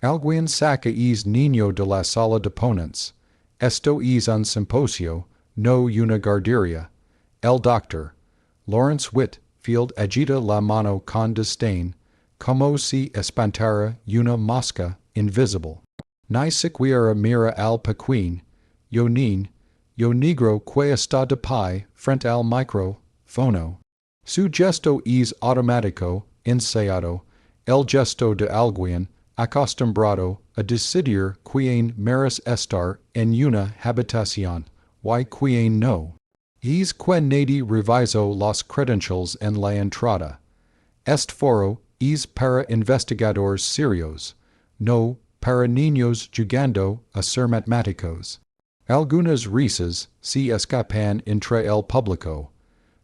Alguien saca es niño de la sala de ponentes. Esto es un simposio, no una guardería. El doctor. Lawrence Whitfield agita la mano con disdain, como si espantara una mosca invisible. Ni siquiera mira al pequeño, yo negro que está de pie frente al micrófono. Su gesto es automático, ensayado, el gesto de alguien acostumbrado a decidir quien merece estar en una habitación, y quien no. Es que nadie revisó los credentials en la entrada. Este foro es para investigadores serios, no para niños jugando a ser matemáticos. Algunas risas se escapan entre el público.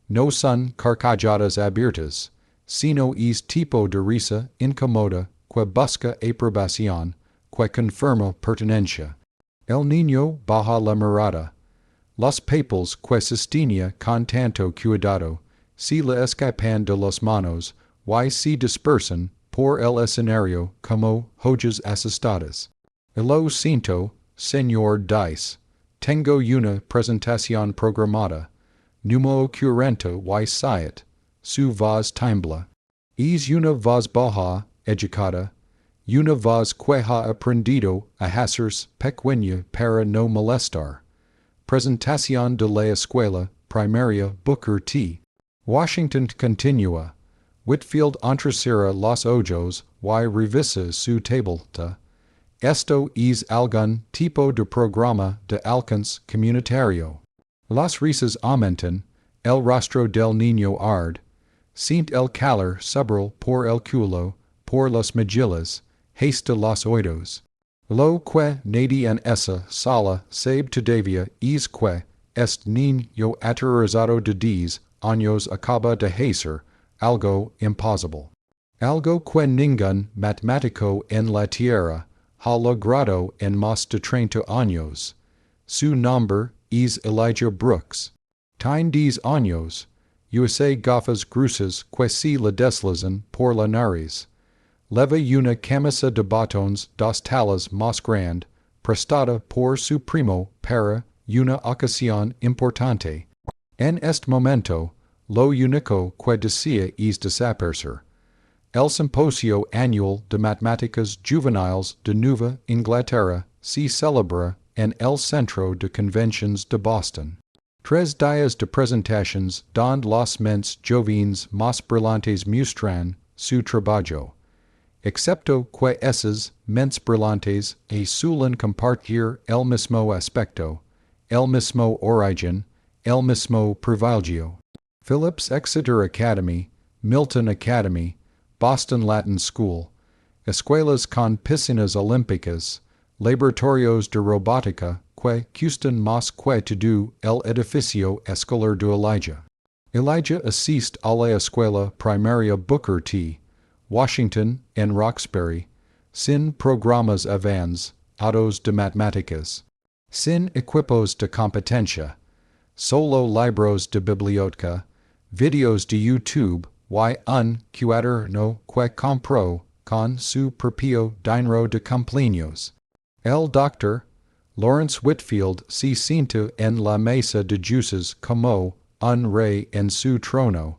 No son carcajadas abiertas, sino es tipo de risa incómoda que busca aprobación, que confirma pertenencia. El niño baja la mirada. Los papeles que sostenía con tanto cuidado se le escapan de las manos y se dispersan por el escenario como joyas asustadas. Lo siento, señor Dice. Tengo una presentación programada. Numo currente y siete. Su voz tiembla. Es una voz baja, educada. Una voz que ha aprendido a hacerse pequeña para no molestar. Presentación de la Escuela Primaria Booker T. Washington continúa. Whitfield entrecierra los ojos y revisa su tableta. Esto es algún tipo de programa de alcance comunitario. Las risas aumentan, el rostro del niño arde. Siente el calor subir por el culo, por las mejillas, hasta los oídos. Lo que nadie en esa sala sabe todavía es que este niño aterrorizado de 10 años acaba de hacer algo imposible. Algo que ningún matemático en la tierra ha logrado en más de 30 años. Su nombre es Elijah Brooks. Tiene 10 años. Usa gafas gruesas que se le deslizan por la nariz. Leva una camisa de botones 2 tallas más grande, prestada por su primo para una ocasión importante. En este momento, lo único que desea es desaparecer. El simposio anual de matemáticas juveniles de Nueva Inglaterra se celebra en el Centro de Convenciones de Boston. 3 días de presentaciones donde los mentes jóvenes más brillantes muestran su trabajo. Excepto que esas mentes brillantes suelen compartir el mismo aspecto, el mismo origen, el mismo privilegio. Phillips Exeter Academy, Milton Academy, Boston Latin School, escuelas con piscinas olímpicas, laboratorios de robótica que cuestan más que todo el edificio escolar de Elijah. Elijah asiste a la escuela primaria Booker T. Washington en Roxbury, sin programas avanzados de matemáticas, sin equipos de competencia, solo libros de biblioteca, videos de YouTube y un cuaderno que compró con su propio dinero de cumpleaños. El doctor Lawrence Whitfield se sienta en la mesa de jueces como un rey en su trono.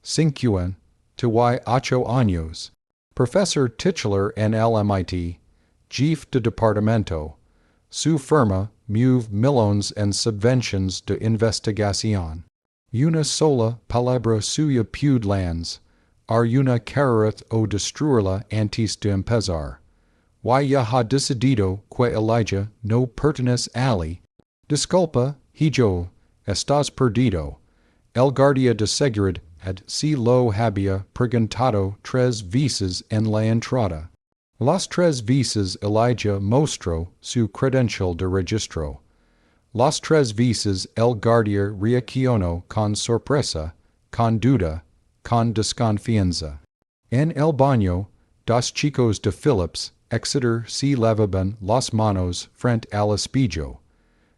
58 años. Professor titular en el MIT. Jefe de departamento. Su firma mueve millones en subventions de investigación. Una sola palabra suya puede lanz. Una carrera o destruirla antes de empezar. Y ya ha decidido que Elijah no pertenece ali. Disculpa, hijo, estás perdido. El guardia de seguridad se lo había preguntado 3 veces en la entrada. Las 3 veces Elijah mostró su credencial de registro. Las 3 veces el guardia reaccionó con sorpresa, con duda, con desconfianza. En el baño, 2 chicos de Phillips Exeter se lavaban las manos frente al espejo.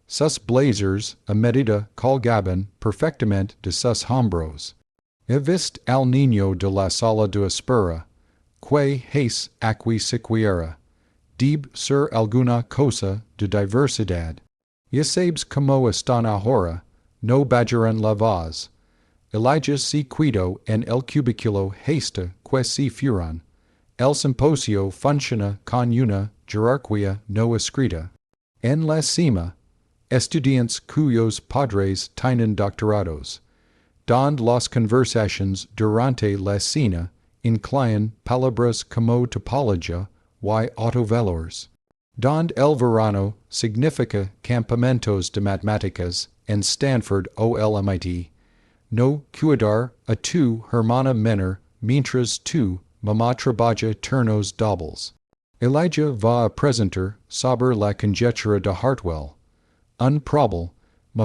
Sus blazers a medida colgaban perfectamente de sus hombros. He visto al niño de la sala de espera, que es aquí siquiera. dib sur alguna cosa de diversidad. Y sabes como están ahora, no bajaran la voz. Elijah si cuido en el cubiculo hasta que si fueron. El simposio funciona con una jerarquía no escrita. En la cima, estudiantes cuyos padres tienen doctorados, donde las conversaciones durante la cena incluyen palabras como topología y autovalores, donde el verano significa campamentos de matemáticas en Stanford o el MIT, no cuidar a tu hermana menor mientras tu mamá trabaja turnos dobles. Elijah va a presentar sobre la conjetura de Hartwell, un problema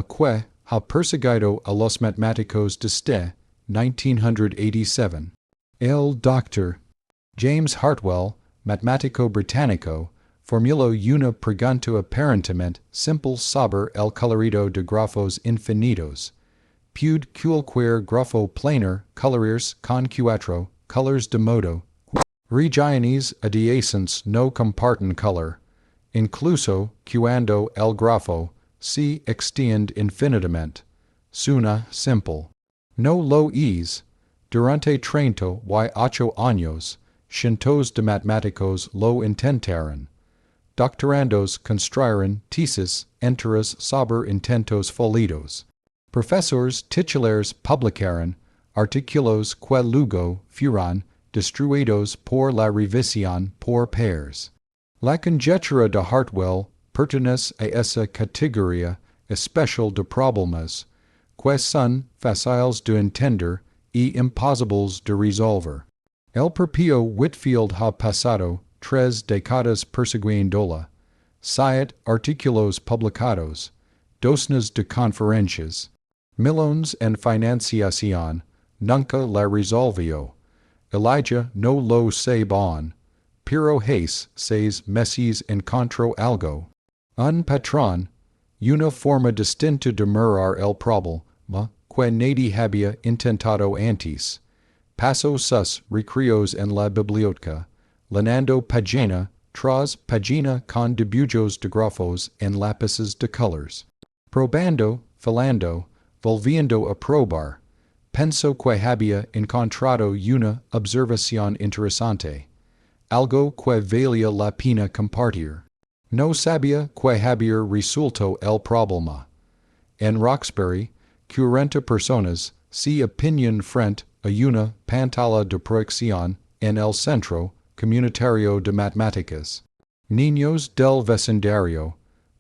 que ha perseguido a los matemáticos desde 1987. El Dr. James Hartwell, matemático británico, formuló una pregunta aparentemente simple sobre el colorido de grafos infinitos. Puede cualquier grafo planar colorearse con cuatro colores de modo regiones adyacentes no comparten color, incluso cuando el grafo se extiende infinitamente. Suena simple. No lo es. Durante 38 años, cientos de matemáticos lo intentaron. Doctorandos construyeron tesis enteras sobre intentos fallidos. Profesores titulares publicaron artículos que luego fueron destruidos por la revisión por pares. La conjetura de Hartwell pertenece a esa categoría especial de problemas que son fáciles de entender y imposibles de resolver. El propio Whitfield ha pasado 3 décadas persiguiéndola, 7 artículos publicados, docenas de conferencias, millones en financiación, nunca la resolvió. Elijah no lo sabe aún, pero hace 6 meses encontró algo. Un patrón, una forma distinta de mirar el problema que nadie había intentado antes. Pasó sus recreos en la biblioteca, llenando página tras página con dibujos de grafos en lápices de colores. Probando, filando, volviendo a probar, pensó que había encontrado una observación interesante, algo que valía la pena compartir. No sabía que había resuelto el problema. En Roxbury, 40 personas se opinion frente a una pantalla de proyección en el Centro Comunitario de Matemáticas. Niños del vecindario,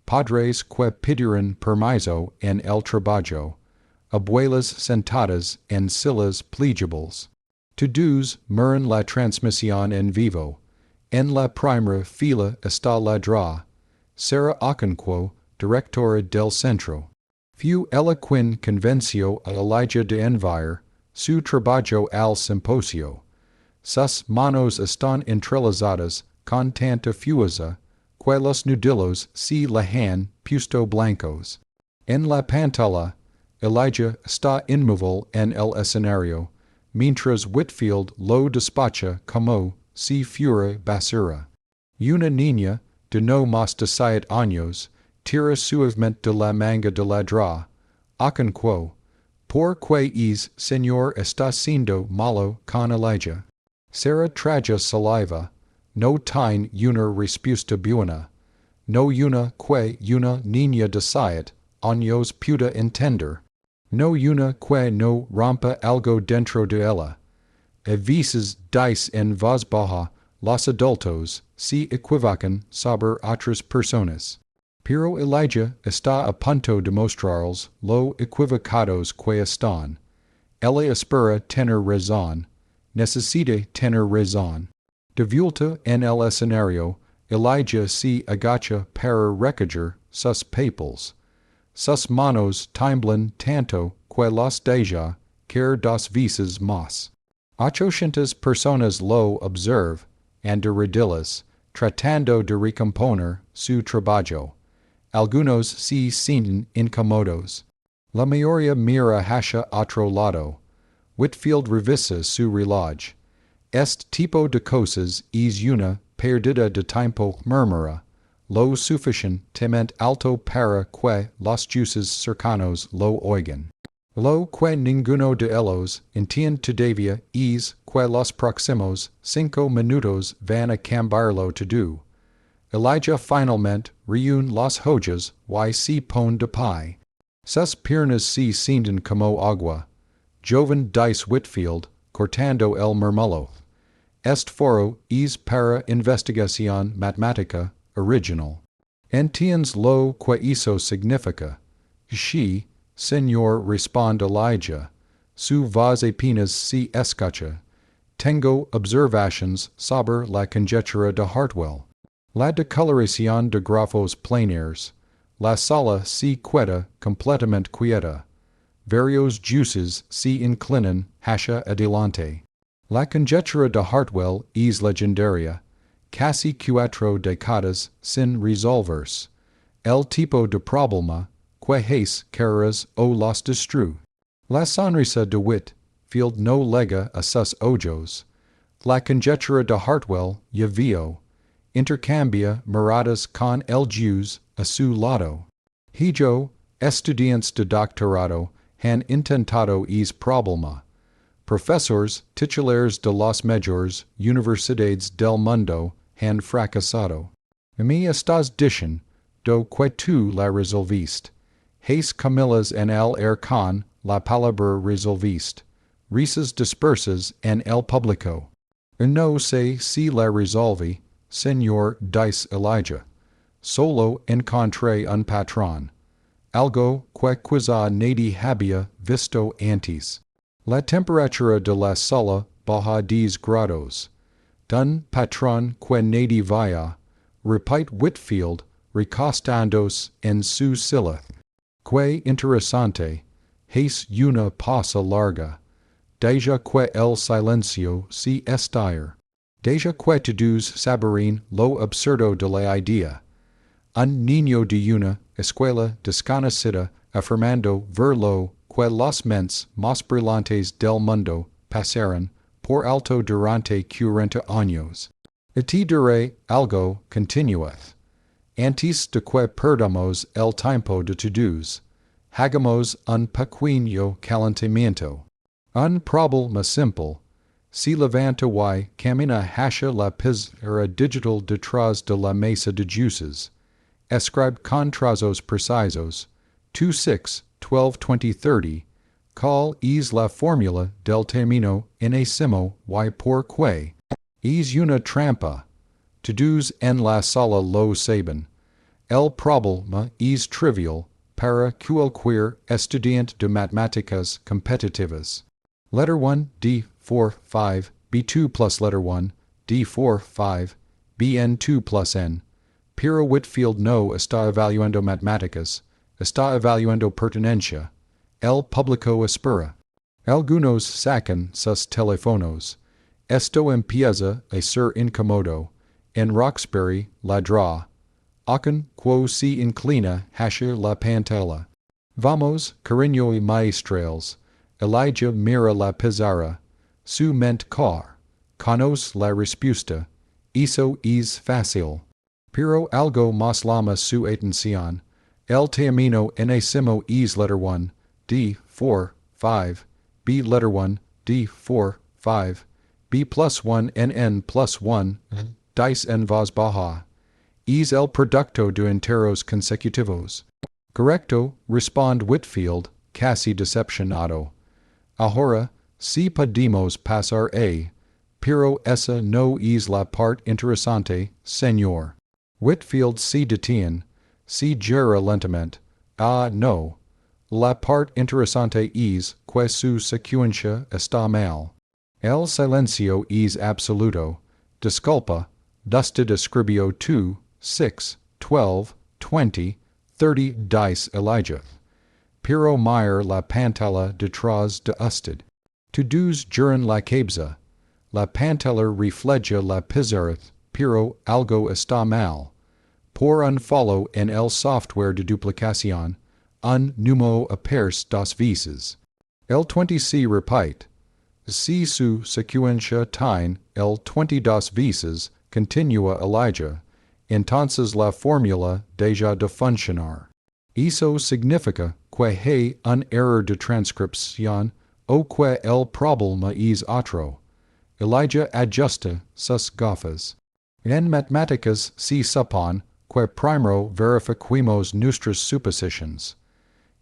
padres que pidieron permiso en el trabajo, abuelas sentadas en sillas plegables. Todos miran la transmisión en vivo. En la primera fila está la Dra. Sarah Okonkwo, directora del centro. Fu ella quien convenció a Elijah de enviar su trabajo al simposio. Sus manos están entrelazadas con tanta fuerza que los nudillos se le han puesto blancos. En la pantalla, Elijah está inmóvil en el escenario, mientras Whitfield lo despacha como si fuera basura. Una niña de no más de 7 años tira suavemente de la manga de la Dra. Okonkwo, ¿por qué es señor está siendo malo con Elijah? Sarah traga saliva, no tiene una respuesta buena, no una que una niña de 7 años pueda entender, no una que no rompa algo dentro de ella. A veces dice en voz baja, los adultos se equivocan sobre otras personas. Pero Elijah está a punto de mostrarles lo equivocados que están. Ella espera tener razón, necesita tener razón. De vuelta en el escenario, Elijah se agacha para recoger sus papeles. Sus manos tiemblan tanto que los deja caer 2 veces más. 800 personas lo observan, andaridilas, tratando de recomponer su trabajo. Algunos se sienten incómodos. La mayoría mira hacia otro lado. Whitfield revisa su reloj. Este tipo de cosas es una perdida de tiempo murmura, lo suficientemente alto para que los jueces cercanos lo oigan. Lo que ninguno de ellos entiende todavía es que los próximos 5 minutos van a cambiarlo todo. Elijah finalmente reúne las joyas y se pone de pie. Sus piernas se sienten como agua. Joven dice Whitfield, cortando el murmullo. Este foro es para investigación matemática original. ¿Entiendes lo que eso significa? Sí, señor, responde Elijah. Su voz apenas se escucha. Tengo observations sobre la conjetura de Hartwell. La decoloración de grafos planares. La sala se queda completamente quieta. Varios juices se inclinan hacia adelante. La conjetura de Hartwell es legendaria. Casi 4 décadas sin resolverse. El tipo de problema que hace carreras o los destruye. La sonrisa de Whitfield no lega a sus ojos. La conjetura de Hartwell ya vio. Intercambia miradas con el juez a su lado. Ellos, estudiantes de doctorado, han intentado es problema. Profesores titulares de las mayores universidades del mundo han fracasado. Me estás diciendo que tú la resolviste. Has Camillas en el con la palabra resolviste. Risas dispersas en el público. No sé si la resolví, señor, dice Elijah. Solo encontré un patrón. Algo que quizá nadie había visto antes. La temperatura de la sala baja 10 grados. D'un patrón que nadie vaya, repite Whitfield, recostándose en su silla. Que interesante, es una pausa larga. Deja que el silencio se estire. Deja que todos saboren lo absurdo de la idea. Un niño de una escuela desconocida afirmando verlo que los mentes más brillantes del mundo pasaron por alto durante 40 años. Y te diré algo, continueth. Antes de que perdamos el tiempo de todos, hagamos un pequeño calentamiento. Un problema simple. Se levanta y camina hacia la pizarra digital detrás de la mesa de juices. Escribe con trazos precisos. 2, 6, 12, 20, 30. ¿Cuál es la fórmula del término enésimo y por qué? Es una trampa. Todos en la sala lo saben. El problema es trivial para cualquier estudiante de matemáticas competitivas. Letter 1, D, 4, 5, B2 plus letter 1, D, 4, 5, BN2 plus N. Pero Whitfield no está evaluando matemáticas, está evaluando pertenencia. El público espera. Algunos sacan sus teléfonos. Esto empieza a ser incómodo. En Roxbury, la draw. Ocon quo se inclina hacia la pantalla. Vamos, cariño y maestrales. Elijah mira la pizarra. Su mente car. Conoce la respuesta. Eso es fácil. Pero algo más llama su atención. El término enésimo es letter 1, D, 4, 5, B letter 1, D, 4, 5, B plus 1 N plus 1, dice en voz baja. Es el producto de enteros consecutivos. Correcto, responde Whitfield, casi decepcionado. Ahora, si podemos pasar a, pero esa no es la parte interesante, señor. Whitfield se detiene, se gira lentamente. Ah, no. La parte interesante es que su secuencia está mal. El silencio es absoluto. Disculpa, usted escribió 2, 6, 12, 20, 30 dice Elijah. Pero mire la pantalla detrás de usted. Todos giran la cabeza. La pantalla refleja la pizarra, pero algo está mal. Por un fallo en el software de duplicación, un número aparece dos veces. El 20 se repite. Si su secuencia tiene el 22 veces, continua Elijah, entonces la fórmula deja de funcionar. Eso significa que hay un error de transcripción o que el problema es otro. Elijah ajusta sus gafas. En matemáticas se supone que primero verifiquemos nuestras suposiciones.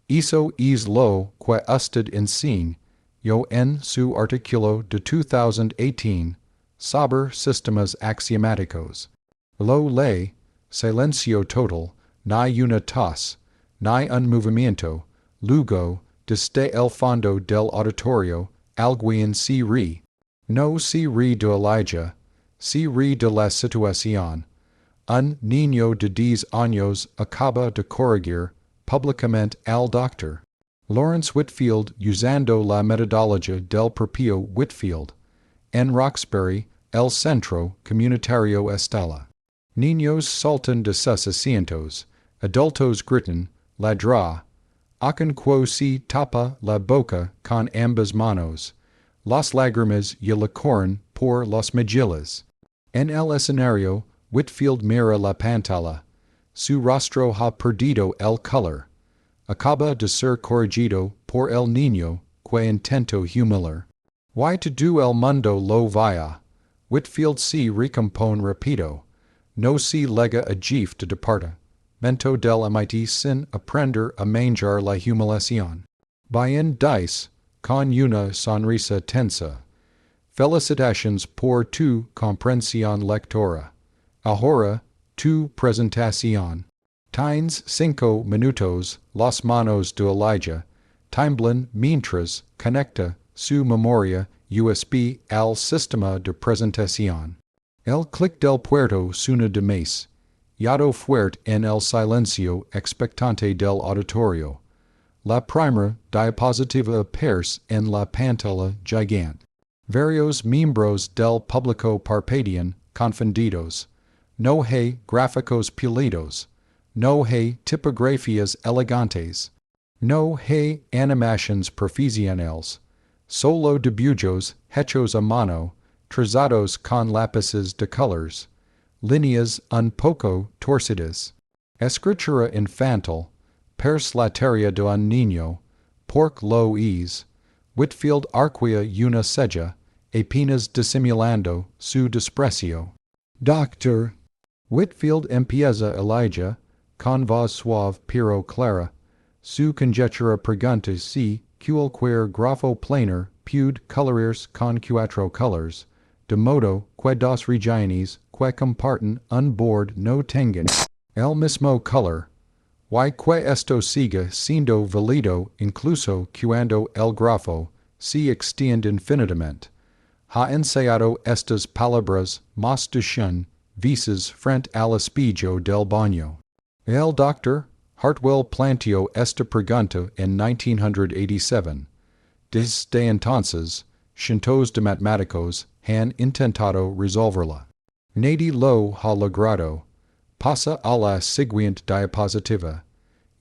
Eso es lo que usted enseña yo en su artículo de 2018 sobre sistemas axiomáticos. Lo ley, silencio total, ni una tos, ni un movimiento, luego, desde el fondo del auditorio, alguien se ríe. No se ríe de Elijah, se ríe de la situación. Un niño de 10 años acaba de corregir públicamente al doctor. Lawrence Whitfield usando la metodología del propio Whitfield. En Roxbury, el centro comunitario estela. Niños saltan de sus asientos, adultos gritan, ladra, Aconquo se tapa la boca con ambas manos. Las lágrimas y le corren por las mejillas. En el escenario, Whitfield mira la pantalla. Su rostro ha perdido el color. Acaba de ser corregido por el niño que intentó humilar. Why to do el mundo lo vaya? Whitfield se recompone rapido. No se lega a gif de departa. Mento del MIT sin aprender a manjar la humiliación. Bien dice, con una sonrisa tensa. Felicitations por tu comprensión lectora. Ahora, tu presentación. Tienes 5 minutos, las manos de Elijah, tiemblan mientras conecta su memoria USB al sistema de presentación. El clic del puerto suena de más. Yado fuerte en el silencio expectante del auditorio. La primera diapositiva aparece en la pantalla gigante. Varios miembros del público parpadean confundidos. No hay gráficos pulidos. No hay tipografías elegantes. No hay animaciones profesionales. Solo dibujos hechos a mano, trazados con lápices de colors. Líneas un poco torcidas. Escritura infantil, pers la tarea de un niño, pork lo es. Whitfield arquea una ceja, apenas disimulando su desprecio. Doctor. Whitfield empieza Elijah, con voz suave pero clara, su conjetura pregunta si cualquier grafo planar puede colorearse con 4 colors, de modo que dos regiones que comparten un borde no tengan el mismo color, y que esto siga siendo válido incluso cuando el grafo se extiende infinitamente. Ha ensayado estas palabras más de 100 veces frente al espejo del baño. El Dr. Hartwell planteó esta pregunta en 1987. Desde entonces, cientos de matemáticos han intentado resolverla. Nadie lo ha logrado. Pasa a la siguiente diapositiva.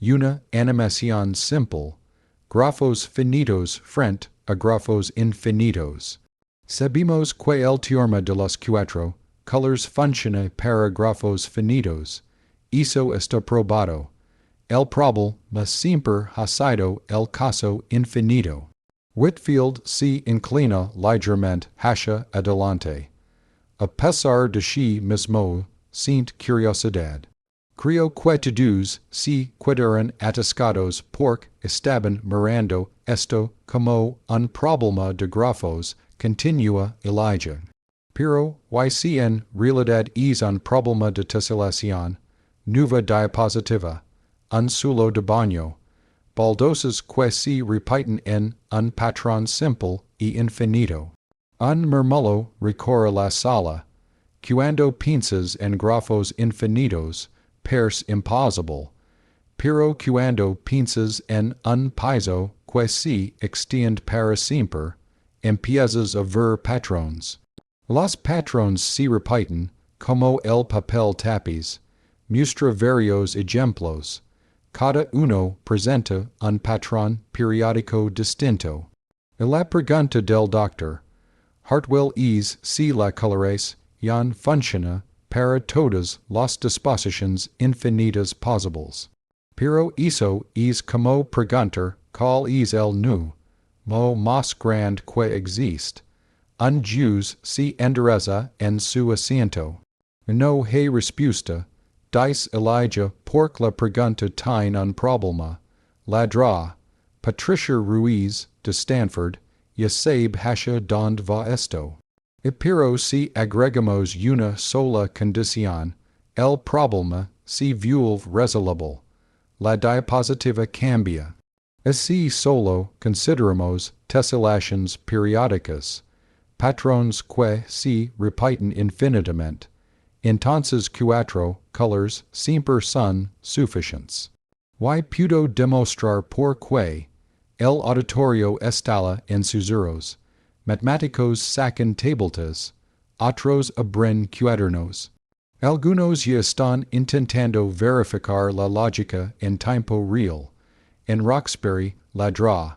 Una animación simple. Grafos finitos frente a grafos infinitos. Sabemos que el teorema de los 4 colors funciona para grafos finitos. Eso está probado. El problema siempre ha sido el caso infinito. Whitfield se inclina ligeramente hacia adelante. A pesar de sí mismo, siente curiosidad. Creo que todos se quedaron atascados porque estaban mirando esto como un problema de grafos, continúa Elijah. Pero, y si en realidad es un problema de teselación, nueva diapositiva, un solo de baño, baldosas que se repiten en un patrón simple y infinito. Un murmullo recorre la sala. Cuando piensas en grafos infinitos, parece imposible. Pero cuando piensas en un piso que se extiende para siempre, empiezas a ver patrones. Los patrones se repiten, como el papel tapiz. Muestra varios ejemplos. Cada uno presenta un patrón periódico distinto. La pregunta del doctor, Hartwell es si la colores yan funciona para todas las disposiciones infinitas posibles. Pero eso es como preguntar cuál es el nu, mo más grande que existe. Un Jews se endereza en su asiento. No hay respuesta, dice Elijah porque la pregunta tiene un problema. Ladra, Patricia Ruiz, de Stanford, ya sabe hacia donde va esto. Pero si agregamos una sola condición, el problema se vuelve resoluble. La diapositiva cambia. Así solo consideramos teselaciones periódicas, patrones que se repiten infinitamente. Entonces cuatro colors siempre son suficientes. Y puedo demostrar por qué el auditorio está en susurros. Matemáticos sacan tabletas, otros abren cuadernos. Algunos ya están intentando verificar la lógica en tiempo real. En Roxbury, ladra.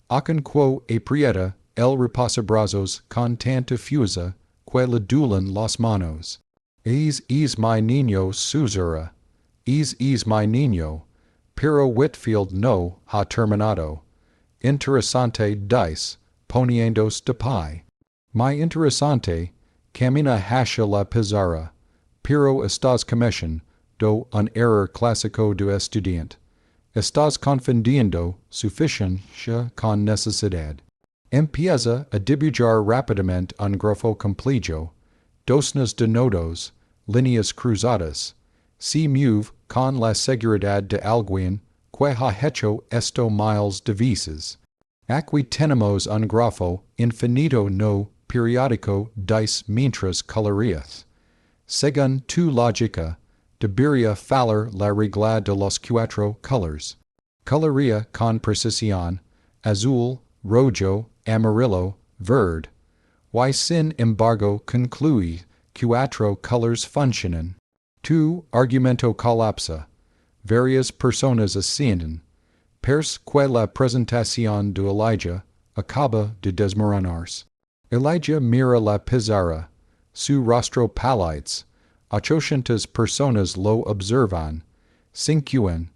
Con quo aprieta el reposabrazos con tanta fuerza que le duelen las manos. Es mi niño susurra. Es mi niño. Pero Whitfield no ha terminado. Interesante dice, poniéndose de pie. Muy interesante, camina hacia la pizarra. Pero estás cometiendo un error clásico de estudiante. Estás confundiendo suficiencia con necesidad. Empieza a dibujar rápidamente un grafo complejo, docenas de nodos, líneas cruzadas. Se mueve con la seguridad de alguien que ha hecho esto miles de veces. Aquí tenemos un grafo infinito no periódico dice mientras coloreas. Según tu lógica, debería fallar la regla de los cuatro colors. Colorea con precisión, azul, rojo, amarillo, verde. Y sin embargo concluye, cuatro colors funcionan. Tu argumento colapsa. Varias personas ascienden. Pers que la presentación de Elijah acaba de desmoronarse. Elijah mira la pizarra. Su rostro palides. 800 personas lo observan. 50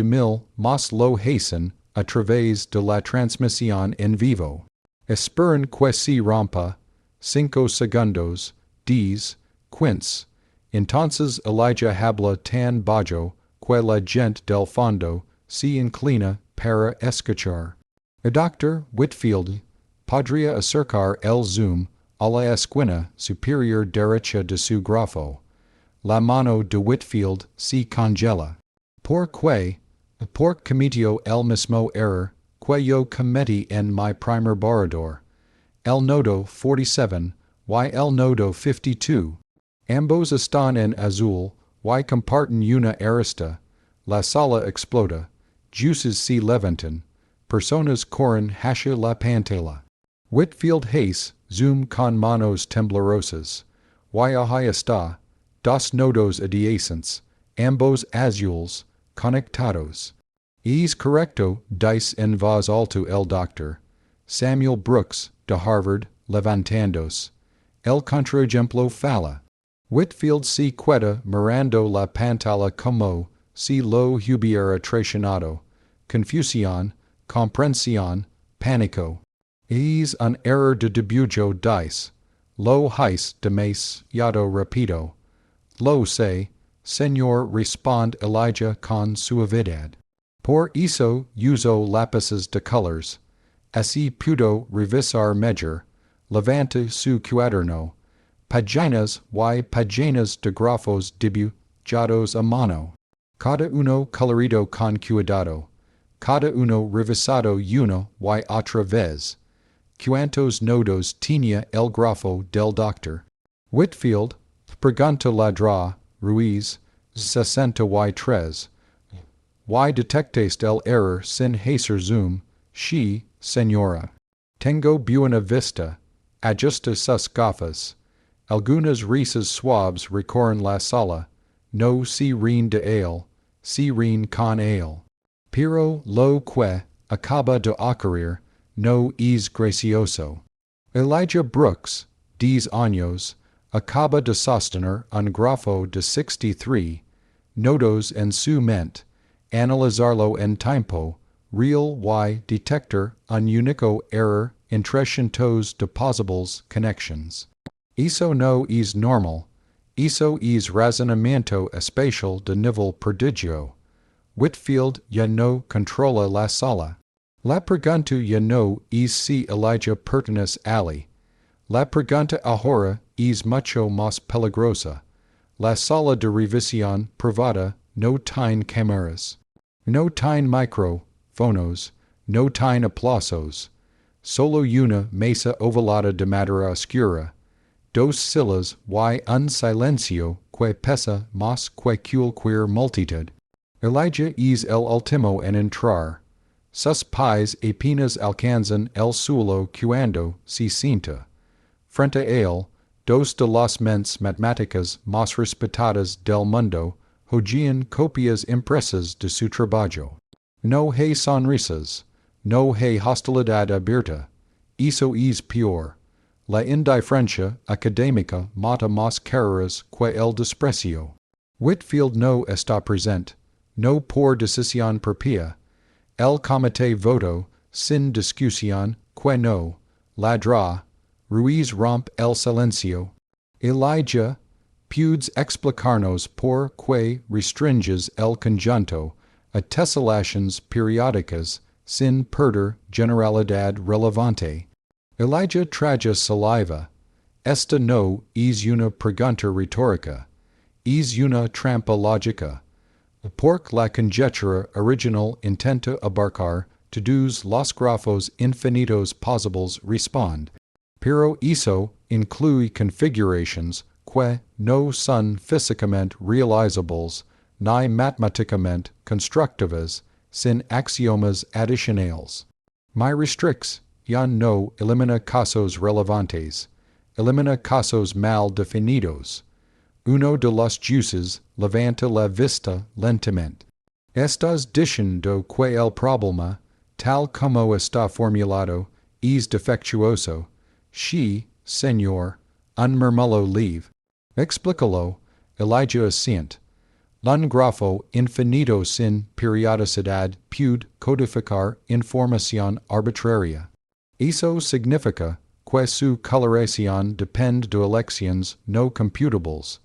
mil más lo hacen a través de la transmisión en vivo. Esperan que se rompa. 5 segundos, 10, 15. Entonces Elijah habla tan bajo que la gente del fondo se inclina para escuchar. El Dr. Whitfield podría acercar el zoom a la esquina superior derecha de su grafo. La mano de Whitfield se congela. ¿Por cometió el mismo error que yo cometí en mi primer borrador? El nodo 47 y el nodo 52. Ambos están en azul y comparten una arista. La sala explota. Juices se levantan. Personas corren hacia la pantalla. Whitfield hace zoom con manos temblorosas. Y ahí está. Dos nodos adyacentes, ambos azules, conectados. Es correcto, dice en voz alto el doctor. Samuel Brooks, de Harvard, levantándose. El contraejemplo falla. Whitfield se queda mirando la pantalla como si lo hubiera traicionado. Confusión, comprensión, pánico. Es un error de dibujo dice. Lo hice demasiado rápido. Lo sé, Señor, responde Elijah con suavidad. Por eso uso lápices de colors. Así pudo revisar mejor. Levante su cuaderno. Páginas y páginas de grafos dibujados a mano. Cada uno colorido con cuidado. Cada uno revisado una y otra vez. ¿Cuántos nodos tenía el grafo del doctor? Whitfield, pregunta ladra, Ruiz, 63. ¿Y detectaste el error sin hacer zoom? Sí, señora. Tengo buena vista. Ajusta sus gafas. Algunas risas suaves recorren la sala. No se ríen de él, se ríen con él. Pero lo que acaba de ocurrir no es gracioso. Elijah Brooks, 10 años, acaba de sostener un grafo de 63, nodos en su mente, analizarlo en tiempo, real y detectar un único error entre cientos de posibles connections. Eso no es normal, eso es razonamiento especial de nivel prodigio. Whitfield ya no controla la sala. La pregunta ya no es si Elijah pertenece ali. La pregunta ahora es mucho más peligrosa. La sala de revisión privada no tiene cámaras. No tiene micrófonos. No tiene aplausos. Solo una mesa ovalada de madera oscura. Dos sillas y un silencio que pesa más que cualquier multitud. Elijah es el último en entrar. Sus pies apenas alcanzan el suelo cuando se sienta. Frente a él, dos de las mentes matemáticas más respetadas del mundo hojean copias impresas de su trabajo. No hay sonrisas, no hay hostilidad abierta. Eso es peor. La indiferencia académica mata más carreras que el desprecio. Whitfield no está presente, no por decisión propia. El comité voto, sin discusión, que no, ladra. Ruiz rompe el silencio. Elijah, puedes explicarnos por qué restringes el conjunto a teselaciones periódicas sin perder generalidad relevante. Elijah traga saliva. Esta no es una pregunta retórica, es una trampa lógica. Porque la conjetura original intenta abarcar todos los grafos infinitos posibles responde. Pero eso incluye configurations que no son físicamente realizables ni matemáticamente constructivas sin axiomas adicionales. My restricts ya no elimina casos relevantes, elimina casos mal definidos. Uno de los jueces levanta la vista lentamente. Estás diciendo que el problema, tal como está formulado, es defectuoso. Sí, señor, un murmullo leve. Explícalo, Elijah asiente. Un grafo infinito sin periodicidad puede codificar información arbitraria. Eso significa que su coloración depende de elecciones no computables.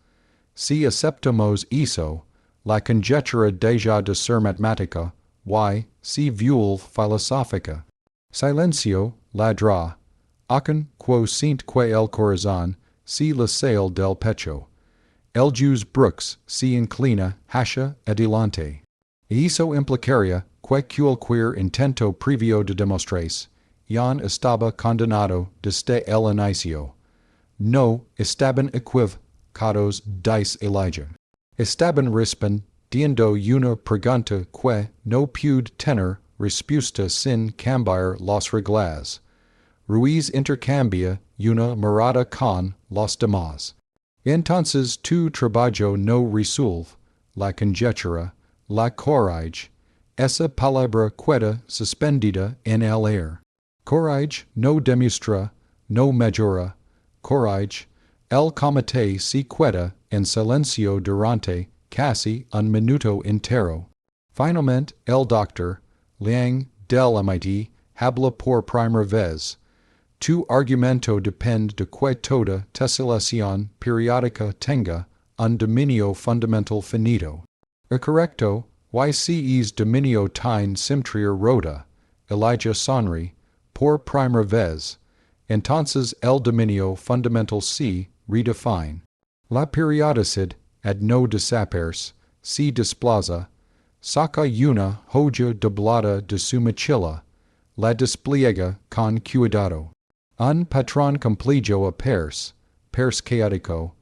Si aceptamos eso, la conjetura deja de ser matemática, y se vuelve filosófica. Silencio, ladra. Acon quo sint que el corazón, si la sale del pecho. El jus brux se inclina hacia adelante. Eso implicaría que cualquier intento previo de demostración estaba condenado desde el inicio. No estaban equivocados, dice Elijah. Estaban respondiendo una pregunta que no puede tener respuesta sin cambiar las reglas. Ruiz intercambia una mirada con los demás. Entonces tu trabajo no resuelve la conjetura, la courage, esa palabra queda suspendida en el aire. Courage no demuestra, no mejora. Courage, el comité se queda en silencio durante casi un minuto entero. Finalmente, el doctor, Liang del MIT, habla por primera vez. Tu argumento depende de que toda teselación periódica tenga un dominio fundamental finito. Correcto, y si es dominio tiene simetría rota, Elijah sonríe, por primera vez. Entonces el dominio fundamental se redefine. La periodicidad, ad no desaparece, se desplaza, saca una hoja doblada de su mochila, la despliega con cuidado. Un patrón complejo a pers caótico,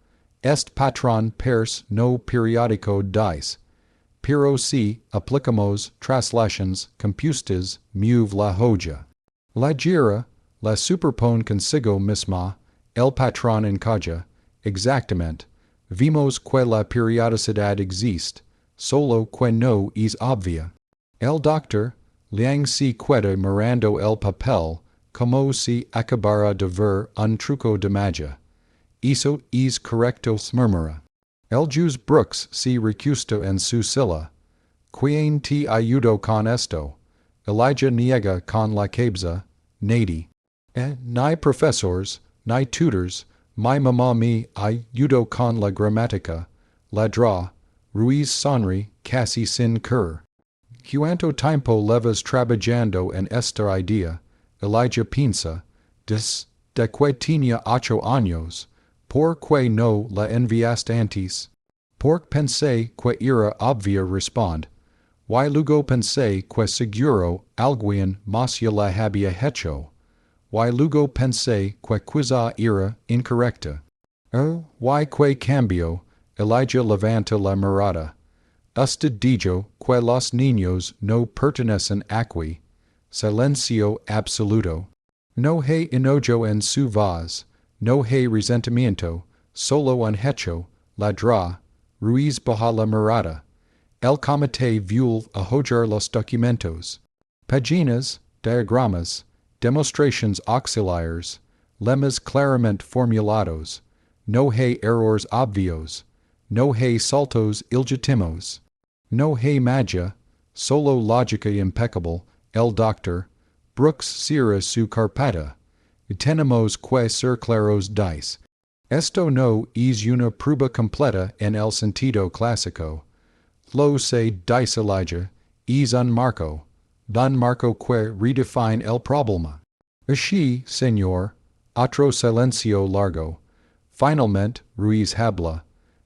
est patrón pers no periódico dice, pero si aplicamos traslaciones compuestas mueve la hoja. La gira, la superpone consigo misma, el patrón encaja, exactamente, vimos que la periodicidad existe, solo que no es obvia. El doctor, Liang se queda mirando el papel, como si acabara de ver un truco de magia. eso es correctos murmura. El jus brooks si recusto en su silla. Quien te ayudo con esto? Elijah niega con la cabeza, nadi. Ni professors, ni tutors, mi mamá me ayudó con la gramática, ladra, Ruiz sonri, casi sin cur. Cuanto tiempo levas trabajando en esta idea, Elijah piensa, de que tenía 8 años, ¿por qué no la enviaste antes? Porque pensé que era obvia responde. Y luego pensé que seguro alguien más ya la había hecho. Y luego pensé que quizá era incorrecta. Y que cambio, Elijah levanta la mirada. Usted dijo que los niños no pertenecen aquí. Silencio absoluto. No hay enojo en su voz, no hay resentimiento, solo un hecho, ladra, Ruiz baja la mirada. El comité vuelve a hojar los documentos. Páginas, diagramas, demostrations auxiliares, lemas claramente formulados. No hay errores obvios. No hay saltos ilegítimos. No hay magia, solo lógica impecable. El doctor Brooks cierra su carpeta. Tenemos que ser claros dice. Esto no es una prueba completa en el sentido clásico. Lo se dice Elijah, es un marco que redefine el problema. Así, señor, otro silencio largo. Finalmente, Ruiz habla.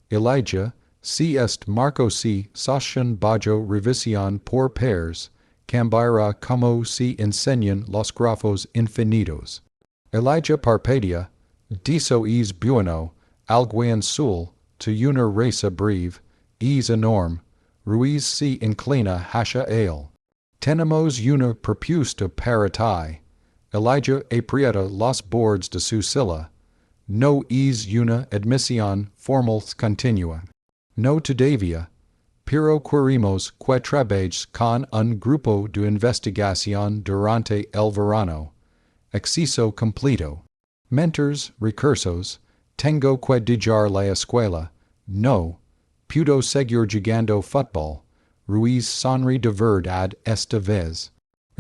Elijah, si est marco si soshan bajo revisión por pares, cambiará como se enseñan los grafos infinitos. Elijah parpadea, diso es bueno, alguien sul, to una raza breve, es enorme, Ruiz se inclina hacia él. Tenemos una propuesta para ti. Elijah aprieta los bordes de su silla. No es una admisión formal continua. No todavía. Pero queremos que trabajes con un grupo de investigación durante el verano. Acceso completo. Mentors, recursos. Tengo que dejar la escuela. No. Puedo seguir jugando fútbol. Ruiz sonri de verdad esta vez.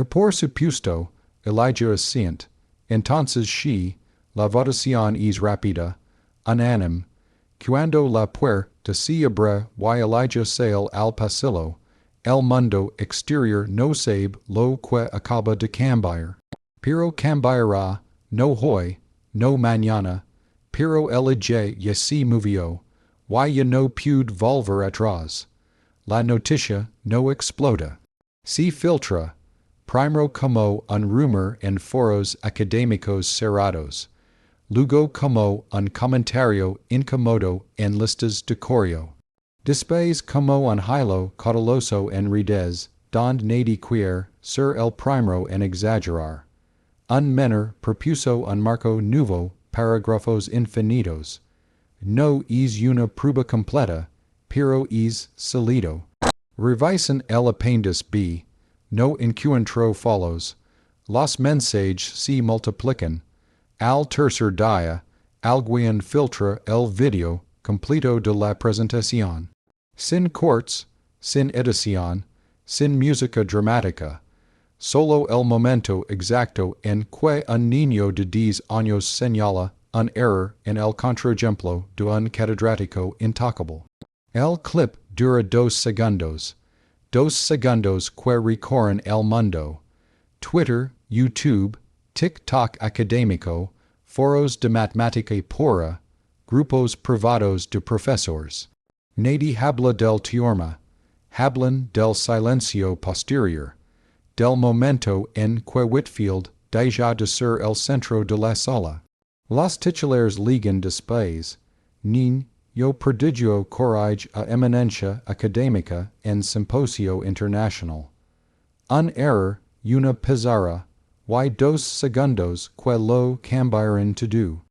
Por supuesto, Elijah asiente. Entonces she, la votación es rápida, unánime. Cuando la puerta se abre y Elijah sale al pasillo, el mundo exterior no sabe lo que acaba de cambiar. Pero cambiará, no hoy, no mañana, pero Elijah ya se movió, y ya no puede volver atrás. La noticia no explota. Se filtra, primero como un rumor en foros académicos cerrados. Luego como un comentario incómodo en listas de correo. Después como un hilo cauteloso en redes, donde nadie quiere ser el primero en exagerar. Un menor propuso un marco nuevo para grafos infinitos. No es una prueba completa, pero es sólido. Revisen el apéndice B. No encuentro follows. Los mensajes se multiplican. Al tercer día, alguien filtra el video completo de la presentación. Sin cortes, sin edición, sin música dramática. Solo el momento exacto en que un niño de 10 años señala un error en el contraejemplo de un catedrático intocable. El clip dura 2 segundos. 2 segundos que recorren el mundo. Twitter, YouTube, TikTok académico, foros de matemática pura, grupos privados de profesores. Nadie habla del teorema. Hablan del silencio posterior. Del momento en que Whitfield deja de ser el centro de la sala. Los titulares ligan después. Niño prodigio courage a eminencia académica en simposio internacional. Un error, una pizarra, y 2 segundos que lo cambiaron todo.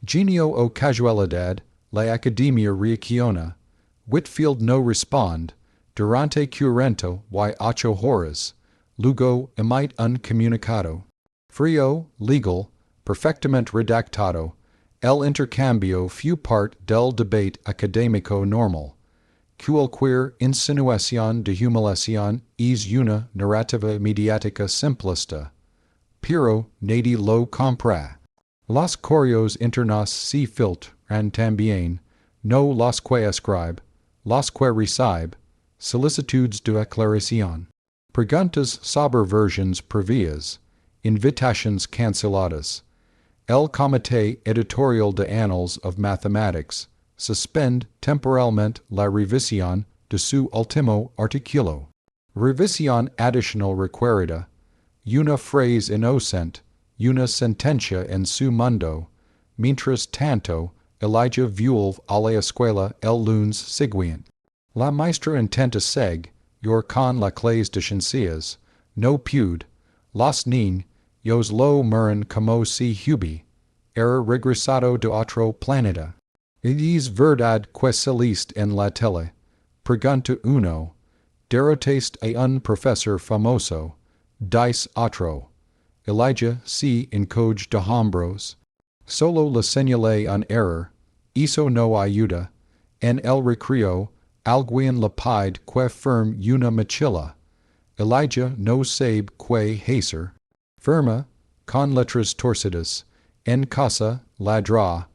Genio o casualidad, la academia reacciona. Whitfield no responde. Durante 48 horas. Luego emite un comunicado. Frío, legal, perfectamente redactado. el intercambio few part del debate académico normal, cualquier insinuación de humiliación es una narrativa mediática simplista, pero nadie lo compra. Los correos internos se filtran también, no los que escribe, los que recibe, solicitudes de aclaración, preguntas sobre versiones previas, invitations canceladas. El Comité Editorial de Annals of Mathematics suspend temporalmente la revisión de su último artículo. Revisión adicional requerida, una frase inocente, una sentencia en su mundo. Mientras tanto, Elijah vuelve a la escuela el lunes siguiente. La maestra intenta seguir con la clase de ciencias, no pude. Los niños lo miran como si hubiera regresado de otro planeta. ¿Es verdad que saliste en la tele? Pregunta uno. Derrotaste a un profesor famoso. Dice otro. Elijah se encoge de hombros. Solo le señalé un error. Eso no ayuda. En el recreo, alguien le pide que firme una mochila. Elijah no sabe qué hacer. Firma, con letras torcidas, en casa, ladra.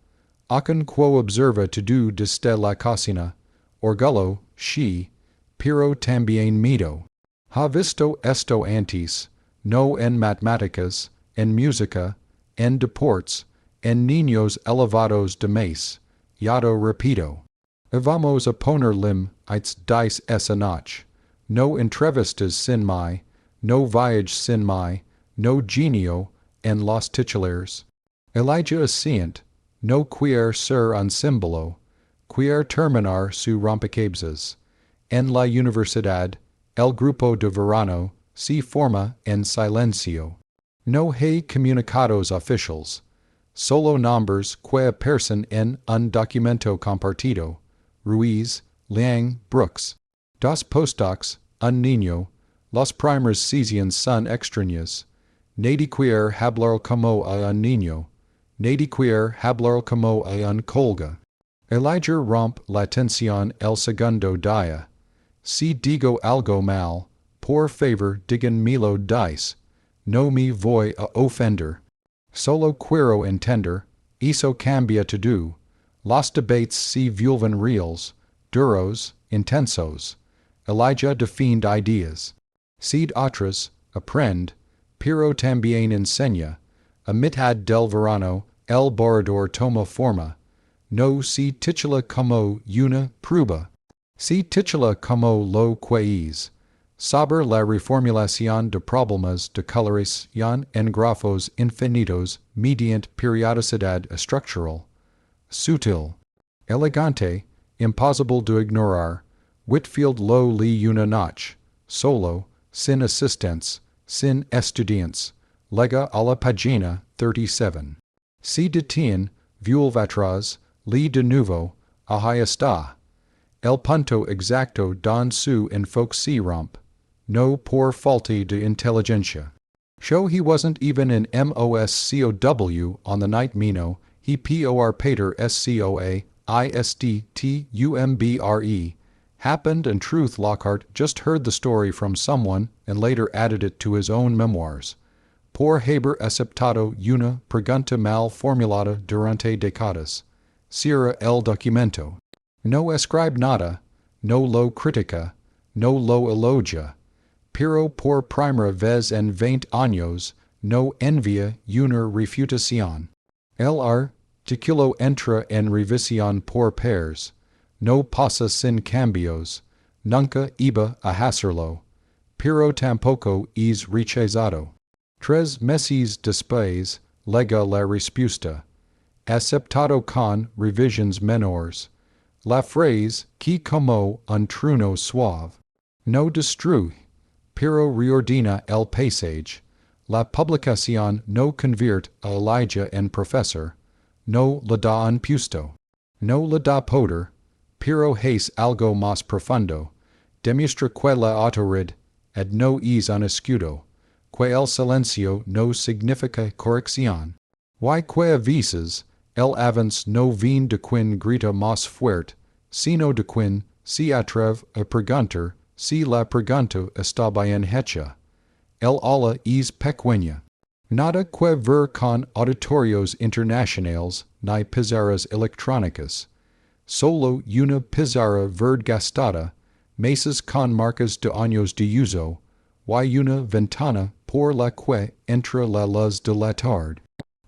Acon quo observa todo desde la cocina. Orgullo, she, pero también miedo. Ha visto esto antes, no en matemáticas, en música, en deportes, en niños elevados de más. Ya lo repito. Vamos a poner límites dice esa noche. No entrevistas sin mí, no viajes sin mí, no genio en los titulares. Elijah asiente, no quiere ser un símbolo, quiere terminar su rompecabezas. En la universidad, el grupo de verano se forma en silencio. No hay comunicados oficiales, solo nombres que aparecen en un documento compartido. Ruiz, Liang, Brooks. Dos postdocs, un niño. Los primers seasons son extraños. Nadie quiere hablar como a un niño. Nadie quiere hablar como a un colga. Elijah rompe la tensión el segundo día. Si digo algo mal, por favor díganmelo dice. No me voy a ofender. Solo quiero entender. Eso cambia todo. Los debates se vuelven reales, duros, intensos. Elijah defiende ideas. Seed otras, aprende, pero también enseña. A mitad del verano, el borrador toma forma. No se titula como una prueba. Se titula como lo que es. Sobre la reformulación de problemas de coloración en grafos infinitos mediante periodicidad estructural. Sutil. Elegante, impossible de ignorar. Whitfield lo lee una noche, solo, sin asistentes, sin estudiantes. Lega a la página 37. Si detiene, vuelve atrás, lee de nuevo, ahí está. El punto exacto don su enfoque se rompe. No por falta de inteligencia. Show he wasn't even in MOSCOW on the night Mino, he POR Pater SCOA, ISDTUMBRE. Happened and truth Lockhart just heard the story from someone and later added it to his own memoirs. Por haber aceptado una pregunta mal formulada durante décadas. Cierra el documento. No escribe nada, no lo critica, no lo elogia. Pero por primera vez en 20 años, no envía una refutación. El artículo entra en revisión por pares. No pasa sin cambios. Nunca iba a hacerlo. Pero tampoco es rechazado. 3 meses después, lega la respuesta. Aceptado con revisions menores. La phrase, que como un trueno suave. No destruye, pero reordena el paisaje. La publicación no convierte a Elijah en profesor. No le da un puesto. No le da poder, pero es algo más profundo. Demuestra que la autoridad no es un escudo. Que el silencio no significa corrección. Y que a veces, el avance no vin de quin grita mas fuerte, sino de quin, si atrev a preguntar, si la pregunta está bien hecha. El ala es pequeña. Nada que ver con auditorios internacionales ni pizarras electrónicas. Solo una pizarra verde gastada, mesas con marcas de años de uso, y una ventana por la que entra la luz de la tarde.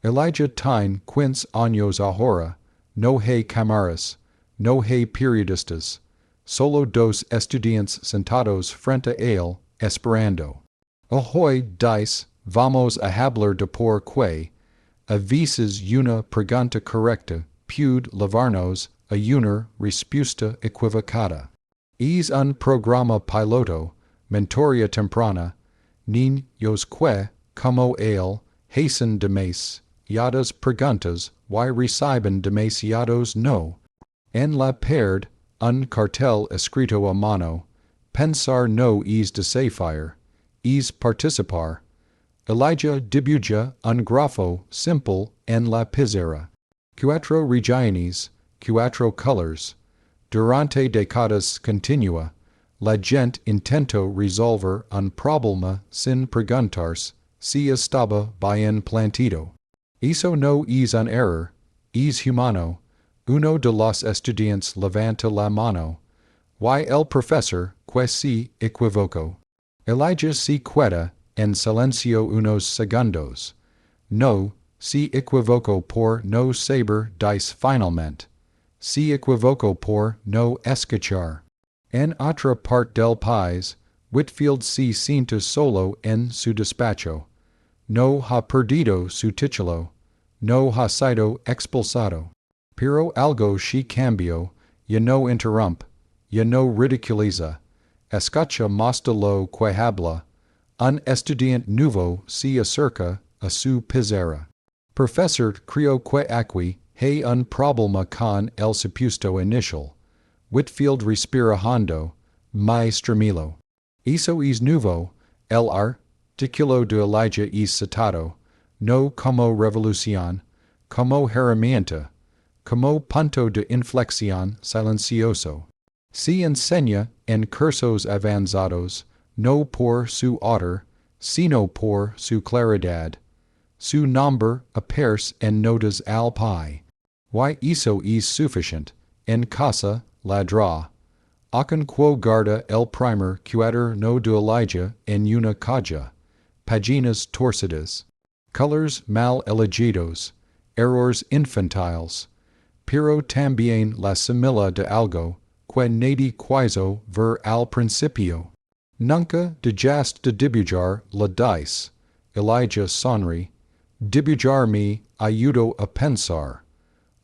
Elijah tiene 15 años ahora, no hay cámaras, no hay periodistas, solo dos estudiantes sentados frente a él, esperando. Ahoy dice, vamos a hablar de por qué, a veces una pregunta correcta puede llevarnos a una respuesta equivocada. Es un programa piloto, mentoría temprana, niños que, como él, hacen demasiadas preguntas y reciben demasiados no. En la pared, un cartel escrito a mano, pensar no es desafío, es participar. Elijah dibuja un grafo simple en la pizarra. Cuatro regiones, cuatro colors. Durante décadas continua, la gente intentó resolver un problema sin preguntarse si estaba bien planteado. Eso no es un error, es humano. Uno de los estudiantes levanta la mano. Y el profesor, que se equivocó. Elijah se queda en silencio unos segundos. No, se equivocó por no saber dice finalmente. Se equivocó por no escuchar. En otra parte del país, Whitfield se sienta solo en su despacho. No ha perdido su título. No ha sido expulsado. Pero algo se cambió, ya no interrumpe, ya no ridiculiza. Escucha más de lo que habla. Un estudiante nuevo se acerca a su pizarra. Profesor, creo que aquí hay un problema con el supuesto inicial. Whitfield respira hondo, maestremilo. Eso es nuevo, el artículo de Elijah es citado, no como revolución, como herramienta, como punto de inflexión silencioso. Se enseña en cursos avanzados, no por su autor, sino por su claridad. Su nombre aparece en notas al pie. Y eso es suficiente. En casa, ladra. Acon quo guarda el primer cuaderno de Elijah en una caja. Páginas torcidas. Colors mal elegidos. Errors infantiles. Pero también la semilla de algo, que nadie quiso ver al principio. Nunca dejaste de dibujar la dice. Elijah sonríe. Dibujar me ayudó a pensar.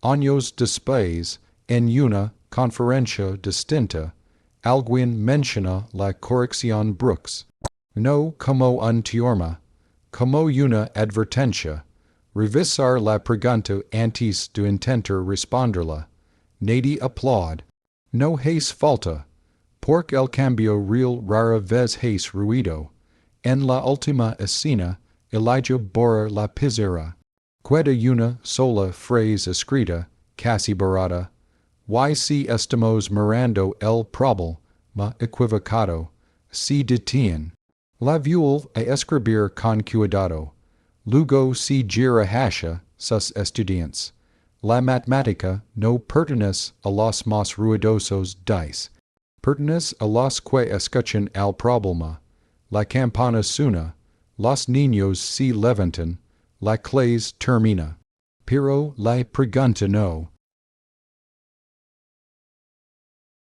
Años después, en una conferencia distinta, alguien menciona la corrección Brooks. No como un teorema, como una advertencia. Revisar la pregunta antes de intentar responderla. Nadie aplaude. No hace falta. Porque el cambio real rara vez hace ruido. En la última escena, Elijah borra la pizarra. Queda una sola frase escrita, casi borrada. Y si estamos mirando el problema equivocado, se detiene. La vuelve a escribir con cuidado. Luego se gira hacia sus estudiantes. La matemática no pertenece a los más ruidosos dice. Pertenece a los que escuchan al problema. La campana suena. Los niños se levantan. La clase termina. Pero la pregunta no.